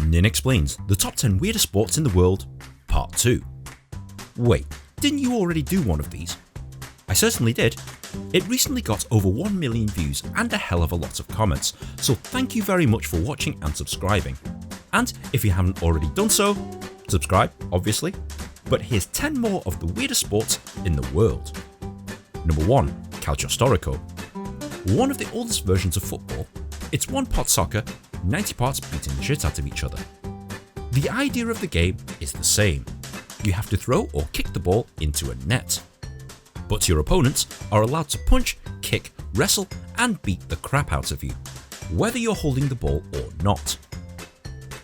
Nin explains the top 10 weirdest sports in the world, part 2. Wait, didn't you already do one of these? I certainly did. It recently got over 1 million views and a hell of a lot of comments, so thank you very much for watching and subscribing. And if you haven't already done so, subscribe, obviously. But here's 10 more of the weirdest sports in the world. Number 1. Calcio storico. One of the oldest versions of football, it's one pot soccer, 90 parts beating the shit out of each other. The idea of the game is the same. You have to throw or kick the ball into a net. But your opponents are allowed to punch, kick, wrestle and beat the crap out of you, whether you're holding the ball or not.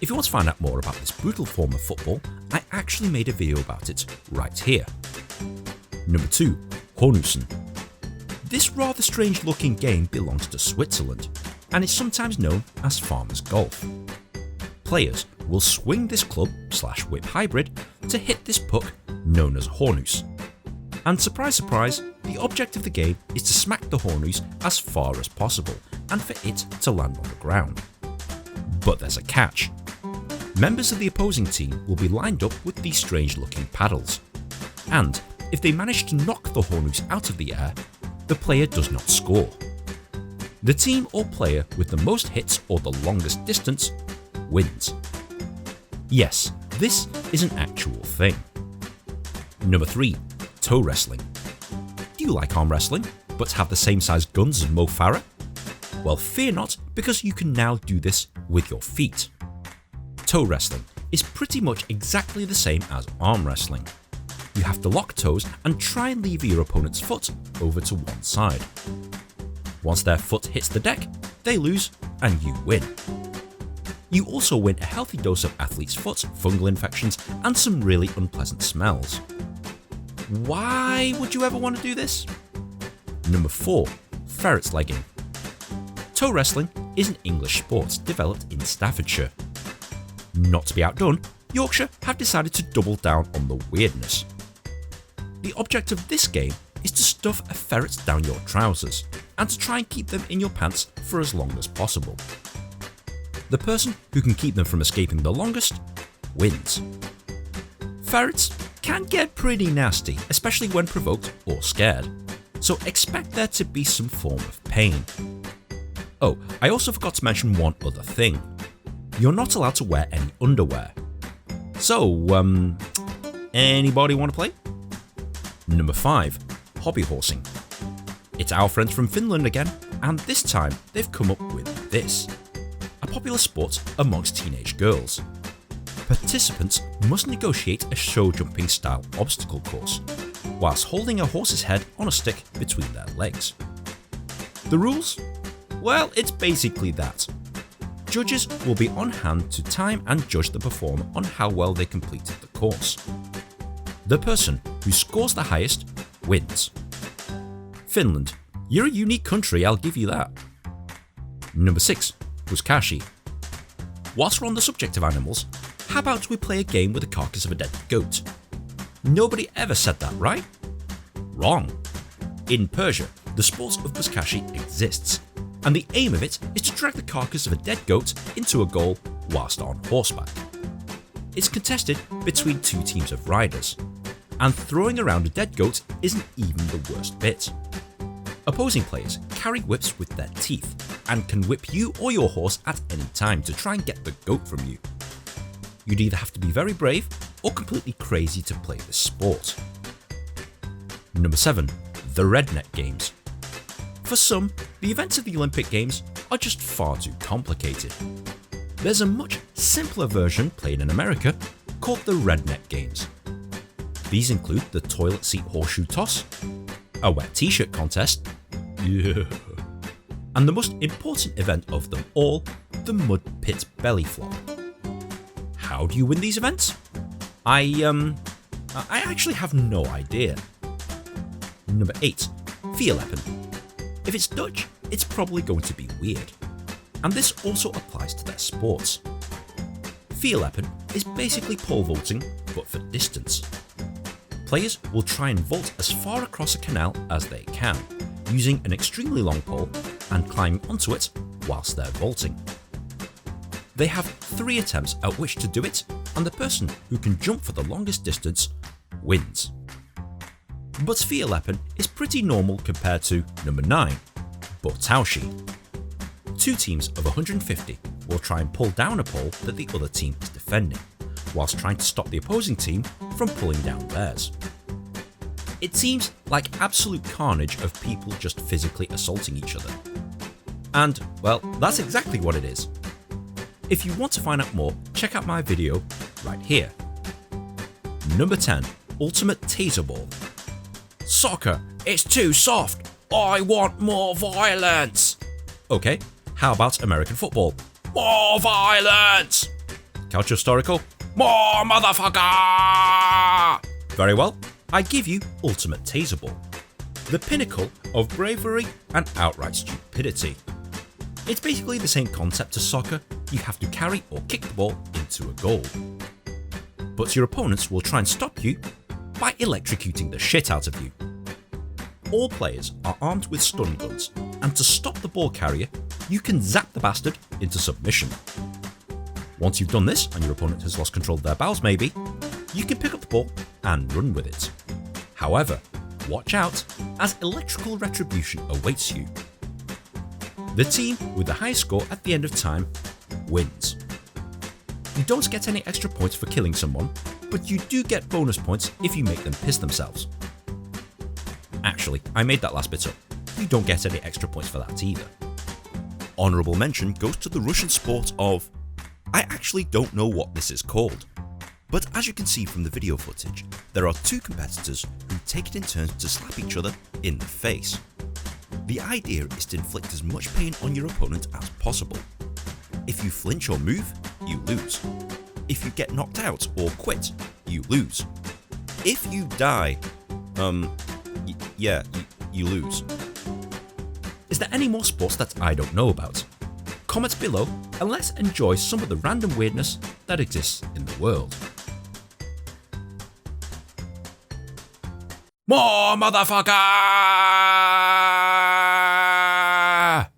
If you want to find out more about this brutal form of football, I actually made a video about it right here. Number 2. Hornussen. This rather strange looking game belongs to Switzerland and is sometimes known as farmer's golf. Players will swing this club/whip hybrid to hit this puck known as hornuss. And surprise surprise, the object of the game is to smack the hornuss as far as possible and for it to land on the ground. But there's a catch. Members of the opposing team will be lined up with these strange looking paddles, and if they manage to knock the hornuss out of the air, the player does not score. The team or player with the most hits or the longest distance wins. Yes, this is an actual thing. Number 3. Toe wrestling. Do you like arm wrestling, but have the same size guns as Mo Farah? Well, fear not, because you can now do this with your feet. Toe wrestling is pretty much exactly the same as arm wrestling. You have to lock toes and try and lever your opponent's foot over to one side. Once their foot hits the deck, they lose and you win. You also win a healthy dose of athlete's foot, fungal infections and some really unpleasant smells. Why would you ever want to do this? Number 4. Ferret Legging. Toe wrestling is an English sport developed in Staffordshire. Not to be outdone, Yorkshire have decided to double down on the weirdness. The object of this game is to stuff a ferret down your trousers and to try and keep them in your pants for as long as possible. The person who can keep them from escaping the longest wins. Ferrets can get pretty nasty, especially when provoked or scared, so expect there to be some form of pain. Oh, I also forgot to mention one other thing. You're not allowed to wear any underwear. So, anybody want to play? Number 5. Hobbyhorsing. It's our friends from Finland again, and this time they've come up with this. A popular sport amongst teenage girls. Participants must negotiate a show jumping style obstacle course, whilst holding a horse's head on a stick between their legs. The rules? Well, it's basically that. Judges will be on hand to time and judge the performer on how well they completed the course. The person who scores the highest wins. Finland, you're a unique country, I'll give you that. Number 6. Buzkashi. Whilst we're on the subject of animals, how about we play a game with the carcass of a dead goat? Nobody ever said that, right? Wrong. In Persia, the sport of buzkashi exists, and the aim of it is to drag the carcass of a dead goat into a goal whilst on horseback. It's contested between 2 teams of riders, and throwing around a dead goat isn't even the worst bit. Opposing players carry whips with their teeth and can whip you or your horse at any time to try and get the goat from you. You'd either have to be very brave or completely crazy to play this sport. Number 7. The Redneck Games. For some, the events of the Olympic Games are just far too complicated. There's a much simpler version played in America called the Redneck Games. These include the toilet seat horseshoe toss, a wet t-shirt contest, and the most important event of them all, the mud pit belly flop. How do you win these events? I actually have no idea. Number 8. Fierljeppen. If it's Dutch, it's probably going to be weird. And this also applies to their sports. Fierljeppen is basically pole vaulting, but for distance. Players will try and vault as far across a canal as they can, using an extremely long pole and climbing onto it whilst they're vaulting. They have 3 attempts at which to do it, and the person who can jump for the longest distance wins. But fierljeppen is pretty normal compared to number 9, taoshi. 2 teams of 150 will try and pull down a pole that the other team is defending, whilst trying to stop the opposing team from pulling down theirs. It seems like absolute carnage of people just physically assaulting each other. And, well, that's exactly what it is. If you want to find out more, check out my video right here. Number 10. Ultimate Tazer Ball. Soccer, it's too soft. I want more violence. Okay, how about American football? More violence. Calcio storico? More motherfucker. Very well, I give you Ultimate Tazer Ball. The pinnacle of bravery and outright stupidity. It's basically the same concept as soccer. You have to carry or kick the ball into a goal. But your opponents will try and stop you by electrocuting the shit out of you. All players are armed with stun guns, and to stop the ball carrier, you can zap the bastard into submission. Once you've done this, and your opponent has lost control of their bowels maybe, you can pick up the ball and run with it. However, watch out, as electrical retribution awaits you. The team with the highest score at the end of time wins. You don't get any extra points for killing someone, but you do get bonus points if you make them piss themselves. Actually, I made that last bit up. You don't get any extra points for that either. Honourable mention goes to the Russian sport of... I actually don't know what this is called. But as you can see from the video footage, there are 2 competitors who take it in turns to slap each other in the face. The idea is to inflict as much pain on your opponent as possible. If you flinch or move, you lose. If you get knocked out or quit, you lose. If you die, you lose. Is there any more sports that I don't know about? Comment below and let's enjoy some of the random weirdness that exists in the world. More motherfucker!